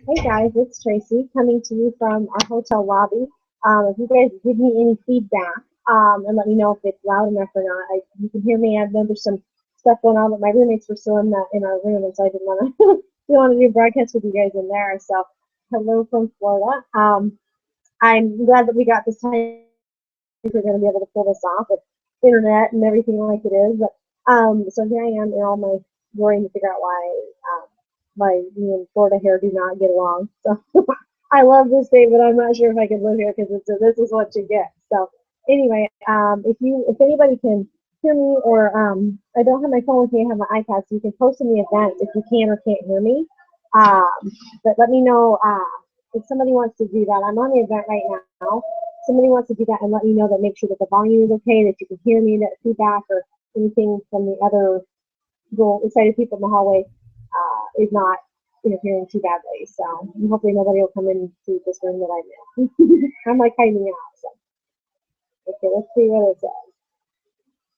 Hey guys, it's Tracy coming to you from our hotel lobby. If you guys give me any feedback and let me know if it's loud enough or not. You can hear me. I know there's some stuff going on, but my roommates were still in our room, and so I didn't want to didn't want to do a broadcast with you guys in there. So hello from Florida. I'm glad that we got this time. We're going to be able to pull this off with internet and everything like it is. But so here I am in all my worrying to figure out why me and Florida hair do not get along. So I love this state, but I'm not sure if I could live here because this is what you get. So anyway, if anybody can hear me, or I don't have my phone with me, I have my iPad, so you can post in the event if you can or can't hear me. But let me know if somebody wants to do that. I'm on the event right now. Somebody wants to do that and let me know, that make sure that the volume is okay, that you can hear me, that feedback or anything from the other excited people in the hallway is not interfering too badly. So hopefully nobody will come into this room that I'm in. I'm like hiding out. So okay, let's see what it says.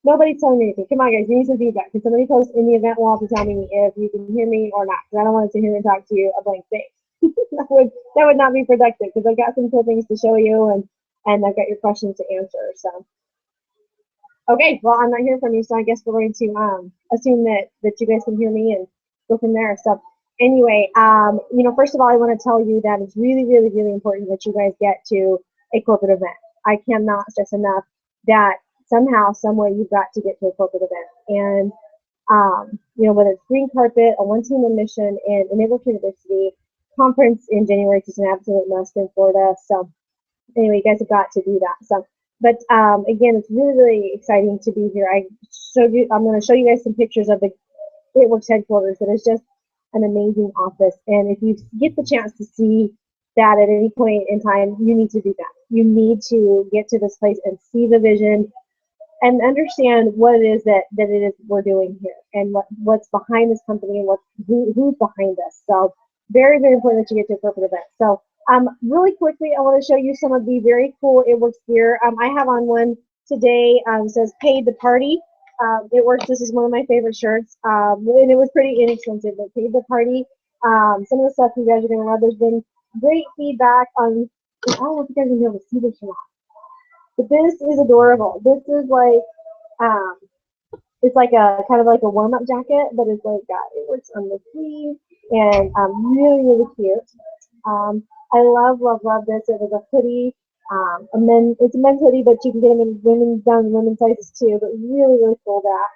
Nobody's telling me anything. Come on, guys, you need some feedback. Can somebody post in the event wall to tell me if you can hear me or not? Because I don't want to sit here and talk to you a blank face. that would not be productive, because I've got some cool things to show you, and I've got your questions to answer. So okay, well, I'm not hearing from you, so I guess we're going to assume that you guys can hear me and go from there. So anyway, first of all, I want to tell you that it's really, really, really important that you guys get to a corporate event. I cannot stress enough that somehow, some way, you've got to get to a corporate event. And whether it's green carpet, a one-team admission, and a Neighborhood University conference in January, which is an absolute must in Florida. So anyway, you guys have got to do that. So, but again, it's really, really exciting to be here. I'm going to show you guys some pictures of the GreatWorks headquarters. That is just an amazing office. And if you get the chance to see that at any point in time, you need to do that. You need to get to this place and see the vision and understand what it is that it is we're doing here, and what's behind this company, and who's behind us. So very, very important that you get to a corporate event. So really quickly, I want to show you some of the very cool It Works gear. I have on one today. Says "Paid the Party." It Works. This is one of my favorite shirts, and it was pretty inexpensive. But "Paid the Party." Some of the stuff you guys are gonna love. There's been great feedback on. I don't know if you guys are gonna be able to see this or not, but this is adorable. This is like it's like a kind of like a warm-up jacket, but it's like It Works on the sleeve, and really, really cute. I love, love, love this. It was a hoodie. It's a men's hoodie, but you can get them in women's, down in women's sizes too. But really, really cool that.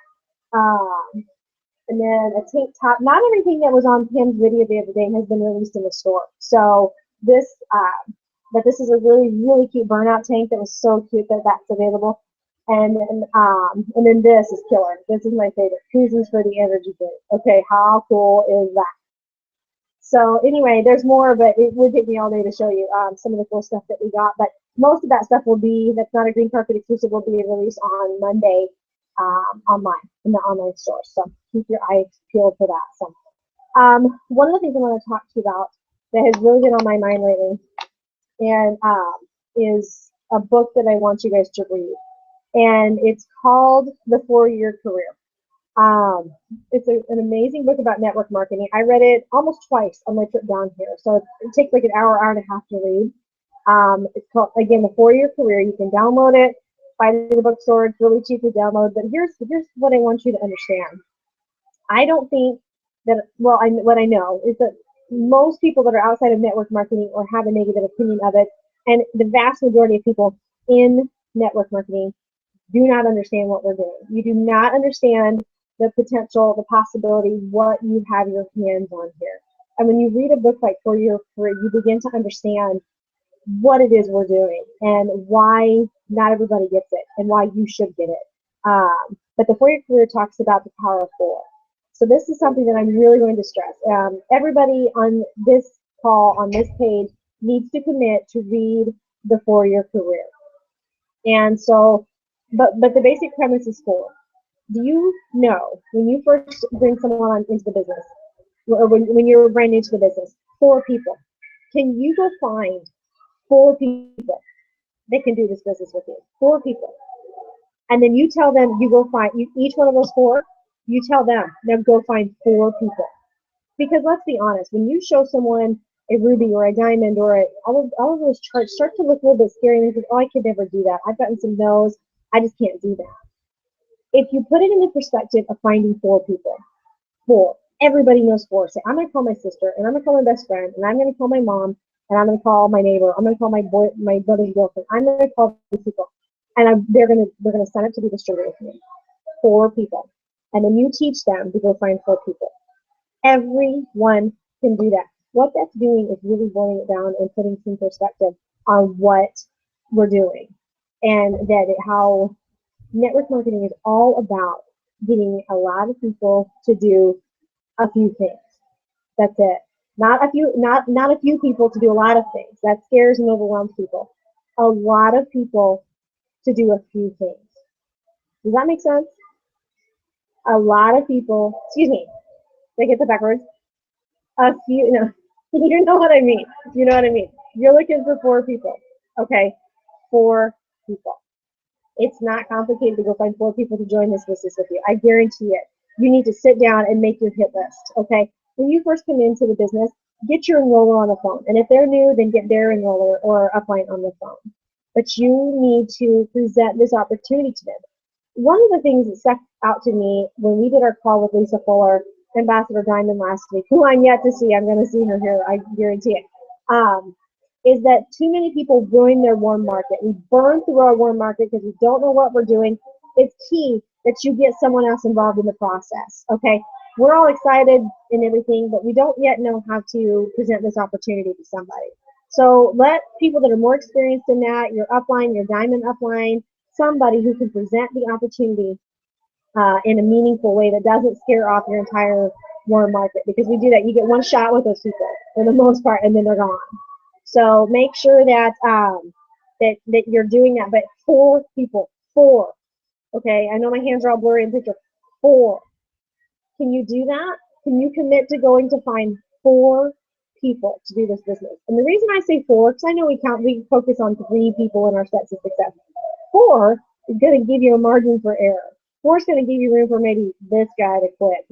And then a tank top. Not everything that was on Pam's video the other day has been released in the store. So this, but this is a really, really cute burnout tank that was so cute that that's available. And then this is killer. This is my favorite. Koozies for the energy drink. Okay, how cool is that? So anyway, there's more, but it would take me all day to show you some of the cool stuff that we got. But most of that stuff that's not a green carpet exclusive, will be released on Monday online in the online store. So keep your eyes peeled for that. So one of the things I want to talk to you about that has really been on my mind lately, and is a book that I want you guys to read. And it's called The 4-Year Career. It's an amazing book about network marketing. I read it almost twice on my trip down here, so it takes like an hour and a half to read. It's called, again, The 4-Year Career. You can download it, find it in the bookstore. It's really cheap to download. But here's what I want you to understand. I don't think that, well, what I know is that most people that are outside of network marketing or have a negative opinion of it, and the vast majority of people in network marketing, do not understand what we're doing. You do not understand the potential, the possibility, what you have your hands on here. And when you read a book like 4-Year Career, you begin to understand what it is we're doing and why not everybody gets it and why you should get it. But the 4-Year Career talks about the power of 4. So this is something that I'm really going to stress. Everybody on this call, on this page, needs to commit to read the 4-Year Career. And so, but the basic premise is 4. Do you know, when you first bring someone into the business, or when you're brand new to the business, 4 people, can you go find 4 people that can do this business with you? 4 people. And then you tell them, you go find, each one of those 4, You tell them, now go find 4 people. Because let's be honest, when you show someone a ruby or a diamond or all of those charts start to look a little bit scary and they think, oh, I could never do that. I've gotten some no's. I just can't do that. If you put it in the perspective of finding 4 people, 4, everybody knows 4. Say, I'm going to call my sister and I'm going to call my best friend and I'm going to call my mom and I'm going to call my neighbor. I'm going to call my brother's girlfriend. I'm going to call these people. And they're going to sign up to be distributed with me. 4 people. And then you teach them to go find 4 people. Everyone can do that. What that's doing is really boiling it down and putting some perspective on what we're doing, and how network marketing is all about getting a lot of people to do a few things. That's it. Not a few people to do a lot of things. That scares and overwhelms people. A lot of people to do a few things. Does that make sense? A lot of people. Excuse me. Did I get that backwards? A few. No. You know what I mean. You know what I mean. You're looking for 4 people. Okay. 4 people. It's not complicated to go find 4 people to join this business with you. I guarantee it. You need to sit down and make your hit list. Okay. When you first come into the business, get your enroller on the phone. And if they're new, then get their enroller or upline on the phone. But you need to present this opportunity to them. One of the things that stuck out to me when we did our call with Lisa Fuller, Ambassador Diamond, last week, who I'm yet to see, I'm going to see her here, I guarantee it, is that too many people ruin their warm market. We burn through our warm market because we don't know what we're doing. It's key that you get someone else involved in the process, okay? We're all excited and everything, but we don't yet know how to present this opportunity to somebody. So let people that are more experienced in that, your upline, your diamond upline, somebody who can present the opportunity in a meaningful way that doesn't scare off your entire warm market, because we do that. You get one shot with those people for the most part, and then they're gone. So make sure that that you're doing that. But 4 people, 4. Okay, I know my hands are all blurry in the picture. 4. Can you do that? Can you commit to going to find 4 people to do this business? And the reason I say 4, because I know we focus on 3 people in our steps of success. 4 is going to give you a margin for error. 4 is going to give you room for maybe this guy to quit.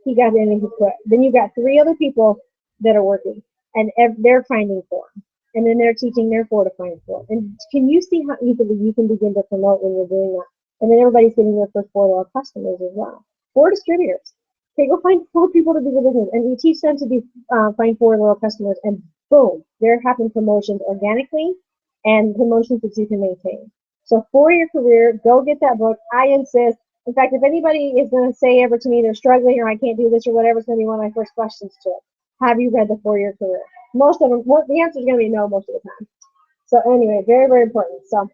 He got in and he quit. Then you've got 3 other people that are working, and they're finding 4. And then they're teaching their 4 to find 4. And can you see how easily you can begin to promote when you're doing that? And then everybody's getting their first 4 loyal customers as well. 4 distributors. Okay, go find 4 people to do the business, and you teach them to find 4 loyal customers, and boom, they're having promotions organically and promotions that you can maintain. So for your career, go get that book. I insist. In fact, if anybody is going to say ever to me they're struggling or I can't do this or whatever, it's going to be one of my first questions to it. Have you read the 4-year career? Most of them, the answer is going to be no most of the time. So anyway, very, very important. So,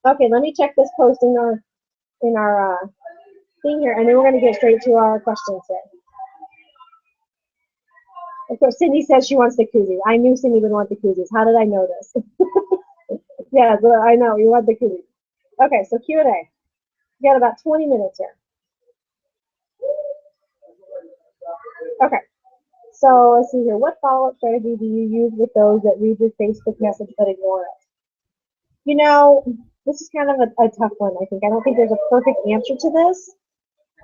okay, let me check this post in our thing here, and then we're going to get straight to our questions today. Of course, Cindy says she wants the koozies. I knew Cindy would want the koozies. How did I know this? Yeah, I know, you want the koozies. Okay, so Q&A. We got about 20 minutes here. Okay, so let's see here. What follow-up strategy do you use with those that read your Facebook message but ignore it? You know, this is kind of a tough one, I think. I don't think there's a perfect answer to this.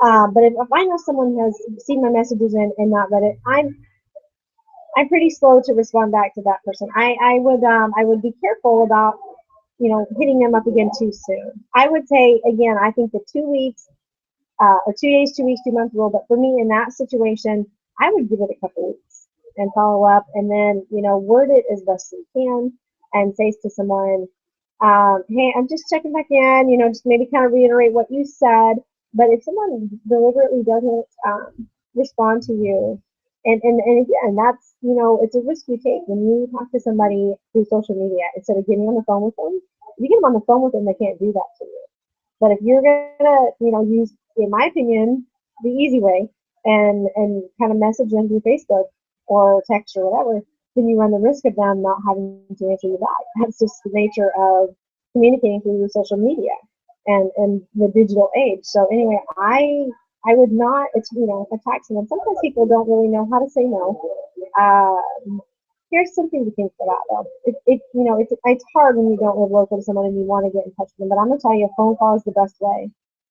But if I know someone has seen my messages and not read it, I'm pretty slow to respond back to that person. I would be careful about, hitting them up again too soon. I would say, again, I think the 2 weeks, or 2 days, 2 weeks, 2 months rule, but for me in that situation, I would give it a couple weeks and follow up, and then, word it as best as you can and say to someone, hey, I'm just checking back in, just maybe kind of reiterate what you said. But if someone deliberately doesn't respond to you, and again, that's, it's a risk you take when you talk to somebody through social media instead of getting on the phone with them. If you get them on the phone with them, they can't do that to you. But if you're gonna, use, in my opinion, the easy way and kind of message them through Facebook or text or whatever, then you run the risk of them not having to answer you back. That's just the nature of communicating through social media and the digital age. So anyway, I would not, attack someone. Sometimes people don't really know how to say no. Here's something to think about though. It's hard when you don't live local to someone and you want to get in touch with them. But I'm gonna tell you, a phone call is the best way.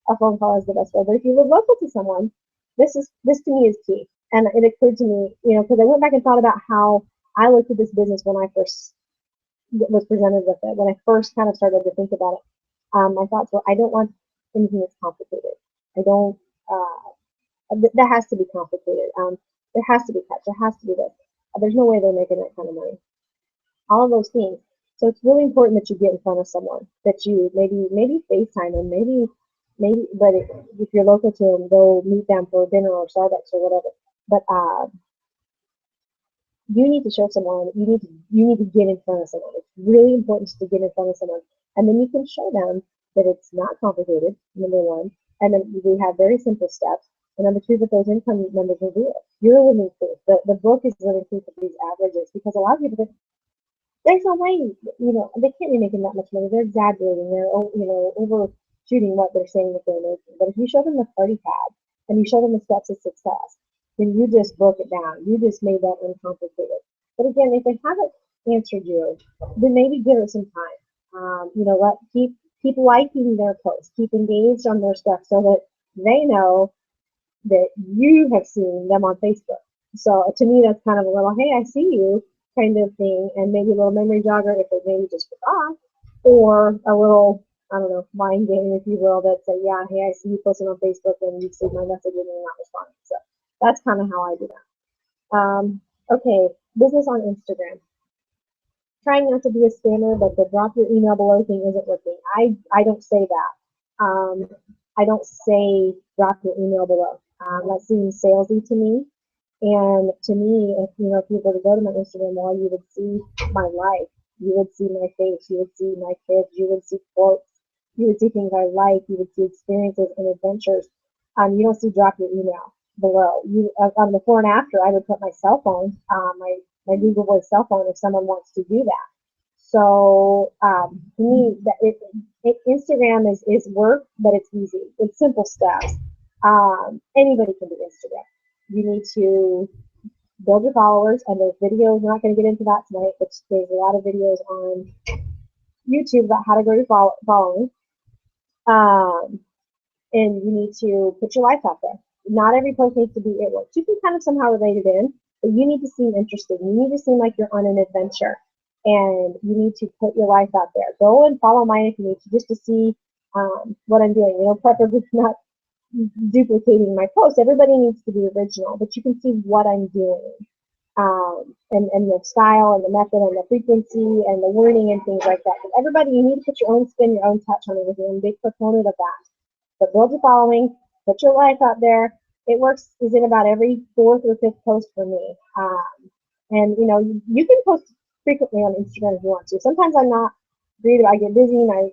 a phone call is the best way. But if you live local to someone, this to me is key. And it occurred to me, because I went back and thought about how I looked at this business when I first was presented with it. When I first kind of started to think about it, my thoughts were, I don't want anything that's complicated. I don't. That has to be complicated. There has to be touch. There has to be this. There's no way they're making that kind of money. All of those things. So it's really important that you get in front of someone, that you maybe FaceTime them, but if you're local to them, go meet them for dinner or Starbucks or whatever. But you need to show someone. You need to get in front of someone. It's really important to get in front of someone, and then you can show them that it's not complicated. Number one, and then we have very simple steps. And number two, that those income numbers are real. You're living proof. The book is living proof of these averages, because a lot of people think there's no way, they can't be making that much money. They're exaggerating. They're, overshooting what they're saying that they're making. But if you show them the party pad and you show them the steps of success, then you just broke it down. You just made that uncomplicated. But again, if they haven't answered you, then maybe give it some time. Keep liking their posts, keep engaged on their stuff so that they know that you have seen them on Facebook. So to me, that's kind of a little, hey, I see you kind of thing, and maybe a little memory jogger if they maybe just forgot, or a little, I don't know, mind game, if you will, that say, yeah, hey, I see you posting on Facebook and you see my message and you're not responding. So that's kind of how I do that. Okay, business on Instagram. Trying not to be a spammer, but the drop your email below thing isn't working. I don't say that. I don't say drop your email below. That seems salesy to me. And to me, if you were to go to my Instagram wall, you would see my life. You would see my face. You would see my kids. You would see quotes. You would see things I like. You would see experiences and adventures. You don't see drop your email below. On the before and after, I would put my cell phone, my Google Voice cell phone, if someone wants to do that. So to me, Instagram is work, but it's easy. It's simple steps. Anybody can do Instagram. You need to build your followers, and there's videos. We're not going to get into that tonight, but there's a lot of videos on YouTube about how to grow your following. And you need to put your life out there. Not every post needs to be it works. You can kind of somehow relate it in, but you need to seem interesting. You need to seem like you're on an adventure, and you need to put your life out there. Go and follow mine if you need to, just to see what I'm doing. Preferably not duplicating my post. Everybody needs to be original, but you can see what I'm doing, and the style and the method and the frequency and the wording and things like that. Because everybody, you need to put your own spin, your own touch on everything. I'm a big proponent of that. But build your following, put your life out there. It works is in about every fourth or fifth post for me. And you can post frequently on Instagram if you want to. Sometimes I'm not creative. I get busy and I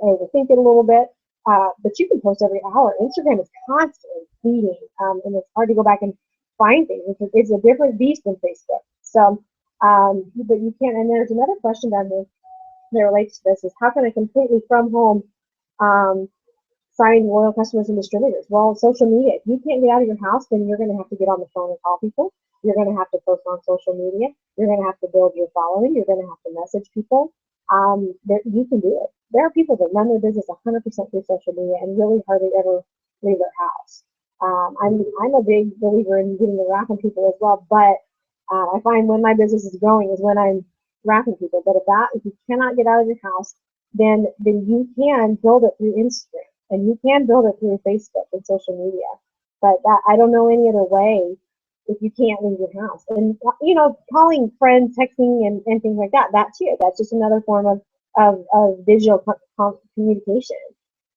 overthink it a little bit. But you can post every hour. Instagram is constantly feeding, and it's hard to go back and find things. It's a different beast than Facebook. So, but you can. And there's another question down there that relates to this: is how can I completely from home sign loyal customers and distributors? Well, social media. If you can't get out of your house, then you're going to have to get on the phone and call people. You're going to have to post on social media. You're going to have to build your following. You're going to have to message people. You can do it. There are people that run their business 100% through social media and really hardly ever leave their house. I'm a big believer in getting around people as well, but I find when my business is growing is when I'm wrapping people. But if you cannot get out of your house, then you can build it through Instagram, and you can build it through Facebook and social media. But I don't know any other way if you can't leave your house. And calling friends, texting, and things like that too. That's just another form of digital communication.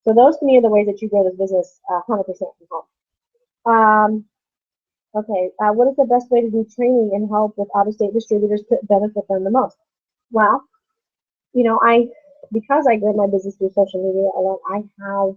So those to me are the ways that you grow this business 100% from home. Okay, what is the best way to do training and help with out-of-state distributors to benefit them the most? Well, because I grow my business through social media a lot, I have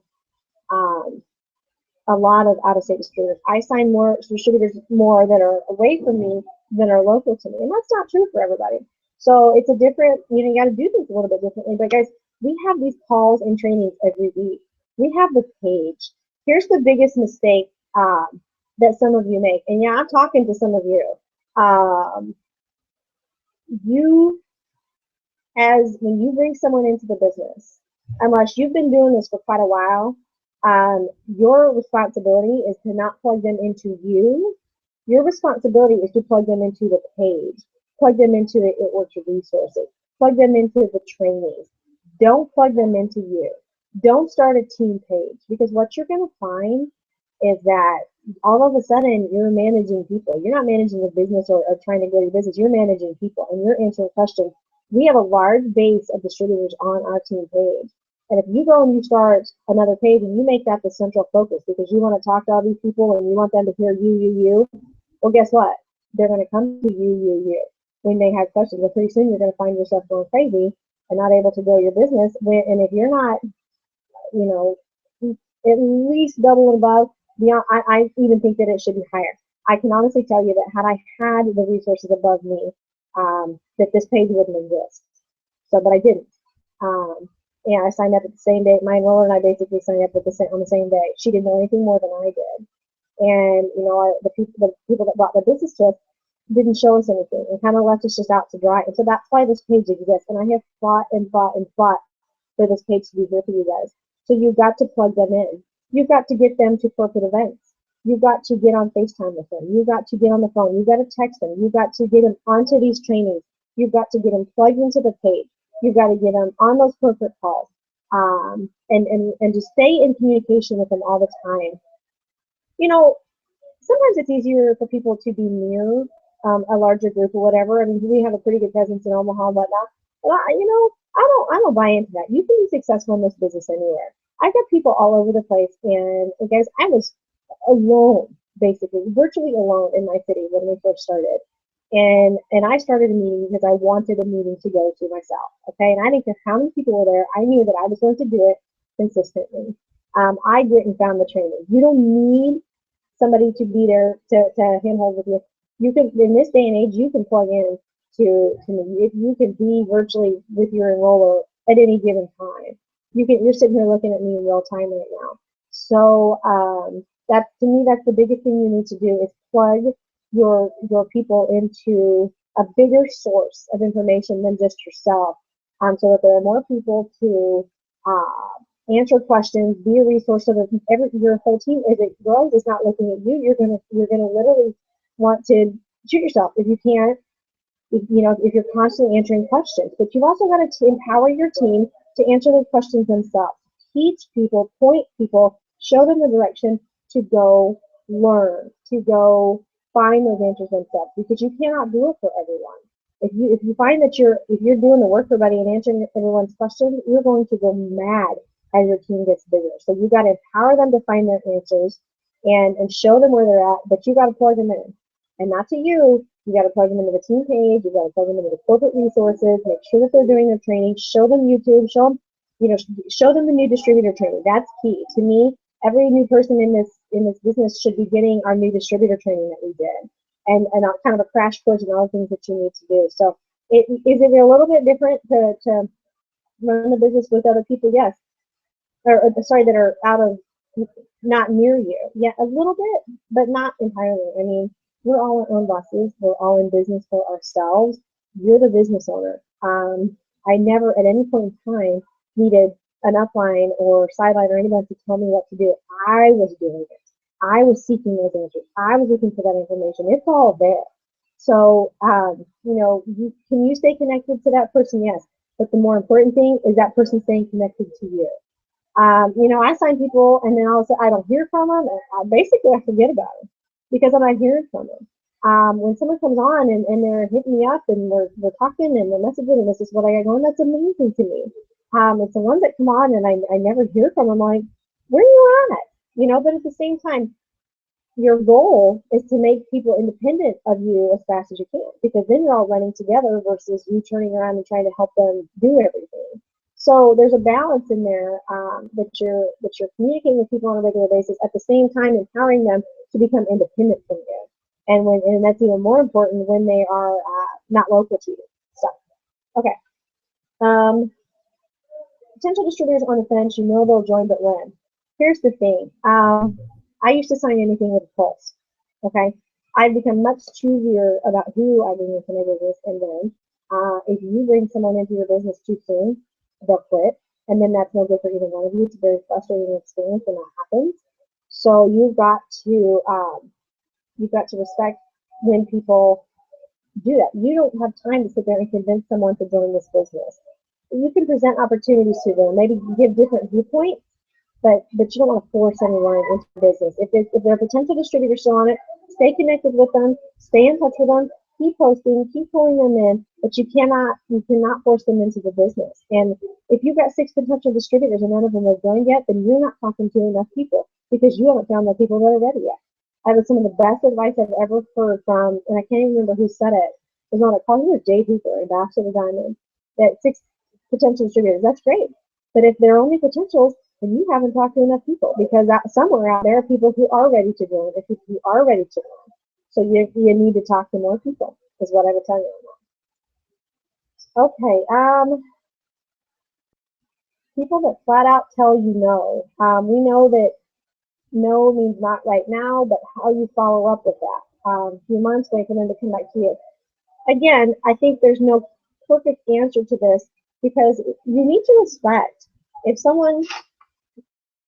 a lot of out-of-state distributors. I sign more distributors that are away from me than are local to me, and that's not true for everybody. So it's a different, you got to do things a little bit differently. But guys, we have these calls and trainings every week. We have the page. Here's the biggest mistake that some of you make, and yeah, I'm talking to some of you. When you bring someone into the business, unless you've been doing this for quite a while, Your responsibility is to not plug them into you. Your responsibility is to plug them into the page, plug them into the It Works resources, plug them into the trainings. Don't plug them into you. Don't start a team page, because what you're going to find is that all of a sudden you're managing people. You're not managing a business, or trying to grow your business. You're managing people and you're answering questions. We have a large base of distributors on our team page. And if you go and you start another page and you make that the central focus because you want to talk to all these people and you want them to hear you, well, guess what? They're going to come to you when they have questions. But pretty soon you're going to find yourself going crazy and not able to grow your business. And if you're not, you know, at least double and above, beyond, I even think that it should be higher. I can honestly tell you that had I had the resources above me, that this page wouldn't exist. So, but I didn't. Um, and I signed up at the same day. My enroller and I basically signed up on the same day. She didn't know anything more than I did. And the people that brought the business to us didn't show us anything and kind of left us just out to dry. And so that's why this page exists. And I have fought and fought and fought for this page to be here for you guys. So you've got to plug them in. You've got to get them to corporate events. You've got to get on FaceTime with them. You've got to get on the phone. You've got to text them. You've got to get them onto these trainings. You've got to get them plugged into the page. You've got to get them on those corporate calls. And just stay in communication with them all the time. Sometimes it's easier for people to be near a larger group or whatever. I mean, we have a pretty good presence in Omaha and whatnot. But I don't buy into that. You can be successful in this business anywhere. I've got people all over the place, and guys, I was alone, basically, virtually alone in my city when we first started. And I started a meeting because I wanted a meeting to go to myself. Okay, and I didn't care how many people were there. I knew that I was going to do it consistently. I went and found the training. You don't need somebody to be there to handhold with you. You can, in this day and age, you can plug in to me. You can be virtually with your enroller at any given time. You're sitting here looking at me in real time right now. So that, to me, that's the biggest thing you need to do, is plug your people into a bigger source of information than just yourself, so that there are more people to answer questions, be a resource, so that your whole team, as it grows, is not looking at you. You're gonna literally want to shoot yourself if you can't. If you're constantly answering questions, but you've also got to empower your team to answer those questions themselves. Teach people, point people, show them the direction to go learn, to go find those answers themselves, because you cannot do it for everyone. If you find that if you're doing the work for everybody and answering everyone's questions, you're going to go mad as your team gets bigger. So you got to empower them to find their answers and show them where they're at, but you got to plug them in. And not to you, you got to plug them into the team page, you got to plug them into the corporate resources, make sure that they're doing their training, show them YouTube, show them the new distributor training. That's key. To me, every new person in this business should be getting our new distributor training that we did. And kind of a crash course and all the things that you need to do. So is it a little bit different to run the business with other people? Yes. Or sorry, that are out of, not near you. Yeah, a little bit, but not entirely. I mean, we're all our own bosses. We're all in business for ourselves. You're the business owner. I never at any point in time needed an upline or sideline or anybody to tell me what to do. I was doing it. I was seeking those answers. I was looking for that information. It's all there. So, can you stay connected to that person? Yes. But the more important thing is that person staying connected to you. I sign people and then all of a sudden I don't hear from them. And I forget about them because I'm not hearing from them. When someone comes on and they're hitting me up and we're talking and they're messaging and this is what I got going, that's amazing to me. It's the ones that come on and I never hear from them, like, where are you at? But at the same time, your goal is to make people independent of you as fast as you can, because then you're all running together versus you turning around and trying to help them do everything. So there's a balance in there, that you're communicating with people on a regular basis, at the same time empowering them to become independent from you. And that's even more important when they are not local to you. So, okay. Potential distributors on the fence, they'll join, but when? Here's the thing. I used to sign anything with a pulse. Okay. I've become much choosier about who I bring into my business, and then if you bring someone into your business too soon, they'll quit. And then that's no good for either one of you. It's a very frustrating experience when that happens. So you've got to respect when people do that. You don't have time to sit there and convince someone to join this business. You can present opportunities to them, maybe give different viewpoints, but you don't want to force anyone into business. If they're a potential distributor still on it, stay connected with them, stay in touch with them, keep posting, keep pulling them in, but you cannot force them into the business. And if you've got 6 potential distributors and none of them have joined yet, then you're not talking to enough people because you haven't found the people that are ready yet. That was some of the best advice I've ever heard from, and I can't even remember who said it. It was on a call. It was Jay Hooper, Ambassador Diamond. That 6 potential distributors. That's great. But if they're only potentials, then you haven't talked to enough people because somewhere out there are people who are ready to join, or people who are ready to join. So you need to talk to more people, is what I would tell you on that. Okay. People that flat out tell you no. We know that no means not right now, but how you follow up with that. A few months, wait for them to come back to you. Again, I think there's no perfect answer to this because you need to respect if someone,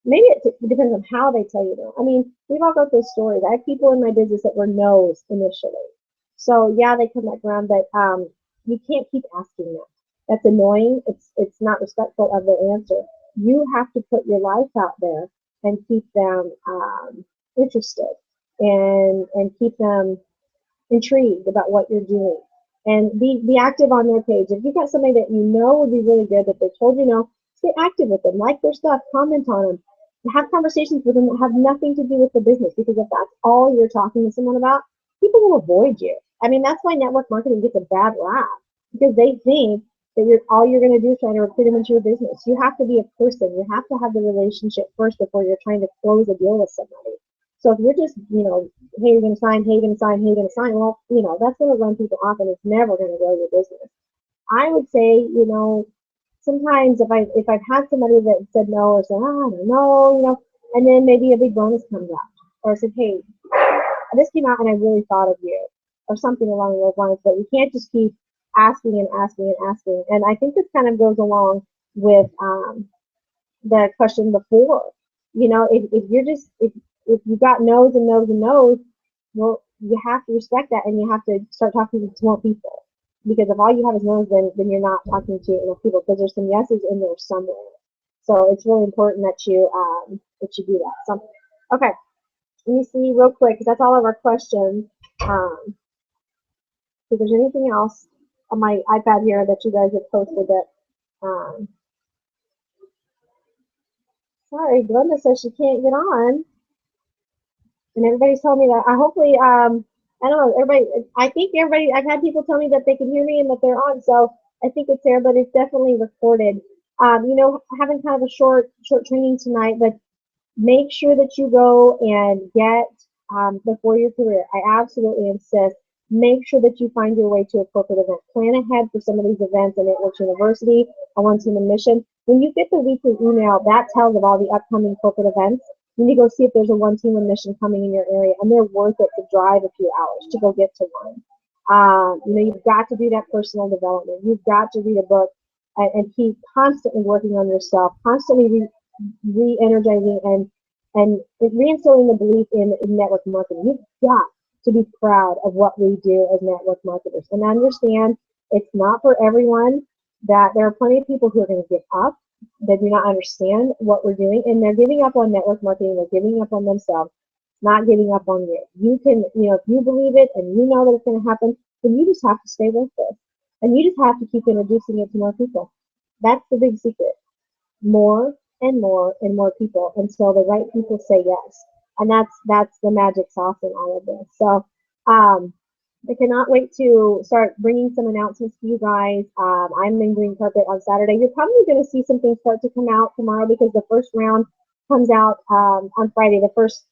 maybe it depends on how they tell you no. I mean, we've all got those stories. I have people in my business that were no's initially. So yeah, they come back around, but you can't keep asking them. That's annoying. It's not respectful of their answer. You have to put your life out there and keep them interested and keep them intrigued about what you're doing. And be active on their page. If you've got somebody that you know would be really good that they told you no, stay active with them, like their stuff, comment on them, have conversations with them that have nothing to do with the business. Because if that's all you're talking to someone about, people will avoid you. I mean, that's why network marketing gets a bad rap because they think that all you're going to do is try to recruit them into your business. You have to be a person. You have to have the relationship first before you're trying to close a deal with somebody. So if you're just, hey, you're going to sign, hey, you're going to sign, hey, you're going to sign, well, that's going to run people off and it's never going to grow your business. I would say, sometimes if I've had somebody that said no or said, oh, I don't know, and then maybe a big bonus comes up or said, hey, this came out and I really thought of you or something along those lines, but you can't just keep asking and asking and asking. And I think this kind of goes along with the question before. If you're just if you got no's and no's and no's, well, you have to respect that and you have to start talking to more people. Because if all you have is no's, then you're not talking to enough people because there's some yeses in there somewhere. So it's really important that you do that. So, okay, let me see real quick because that's all of our questions. If there's anything else on my iPad here that you guys have posted that sorry, Glenda says she can't get on. And everybody's telling me that. Hopefully, I don't know, everybody, I think everybody, I've had people tell me that they can hear me and that they're on, so I think it's there, but it's definitely recorded. Having kind of a short training tonight, but make sure that you go and get before your career. I absolutely insist. Make sure that you find your way to a corporate event. Plan ahead for some of these events at Networks University, a one-team admission. When you get the weekly email, that tells of all the upcoming corporate events. You need to go see if there's a one-team admission coming in your area, and they're worth it to drive a few hours to go get to one. You've got to do that personal development. You've got to read a book and keep constantly working on yourself, constantly re-energizing and reinstilling the belief in network marketing. You've got to be proud of what we do as network marketers and understand it's not for everyone, that there are plenty of people who are going to give up, that do not understand what we're doing, and they're giving up on network marketing, they're giving up on themselves, not giving up on you. You can, if you believe it and you know that it's going to happen, then you just have to stay with it. And you just have to keep introducing it to more people. That's the big secret. More and more and more people until the right people say yes. And that's the magic sauce in all of this. So I cannot wait to start bringing some announcements to you guys. I'm in Green Carpet on Saturday. You're probably going to see some things start to come out tomorrow because the first round comes out on Friday. The first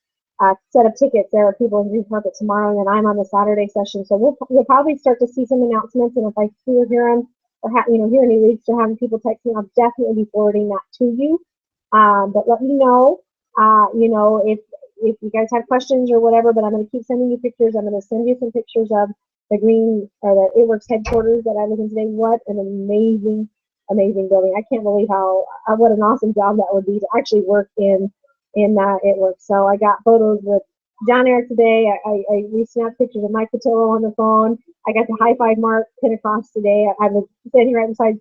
set of tickets, there are people in Green Carpet tomorrow, and then I'm on the Saturday session. So we'll probably start to see some announcements, and if I hear them or hear any leads to having people text me, I'll definitely be forwarding that to you. But let me know, if you guys have questions or whatever, but I'm going to keep sending you pictures. I'm going to send you some pictures of the It Works headquarters that I was in today. What an amazing amazing building. I can't believe how what an awesome job that would be to actually work in that it works. So I got photos with John Eric today. We snapped pictures of Mike Patillo on the phone. I got to high five Mark Pentecost today. I was standing right beside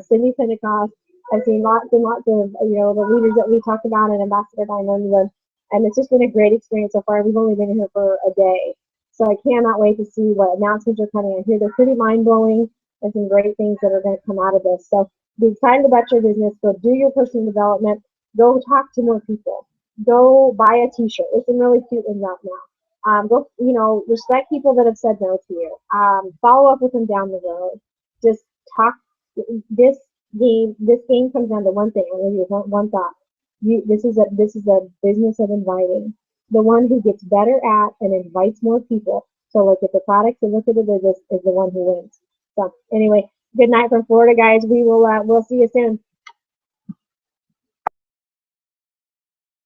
Cindy Pentecost. I've seen lots and lots of the leaders that we talked about and Ambassador Diamond, and it's just been a great experience so far. We've only been here for a day, so I cannot wait to see what announcements are coming in here. They're pretty mind blowing and some great things that are going to come out of this. So be excited about your business. Go do your personal development. Go talk to more people. Go buy a T-shirt. There's some really cute ones out now. Go, respect people that have said no to you. Follow up with them down the road. Just talk. This this game comes down to one thing. I'm going to give you one thought. This is a business of inviting. The one who gets better at and invites more people to look at the products and look at the business is the one who wins. So anyway, good night from Florida, guys. We'll see you soon.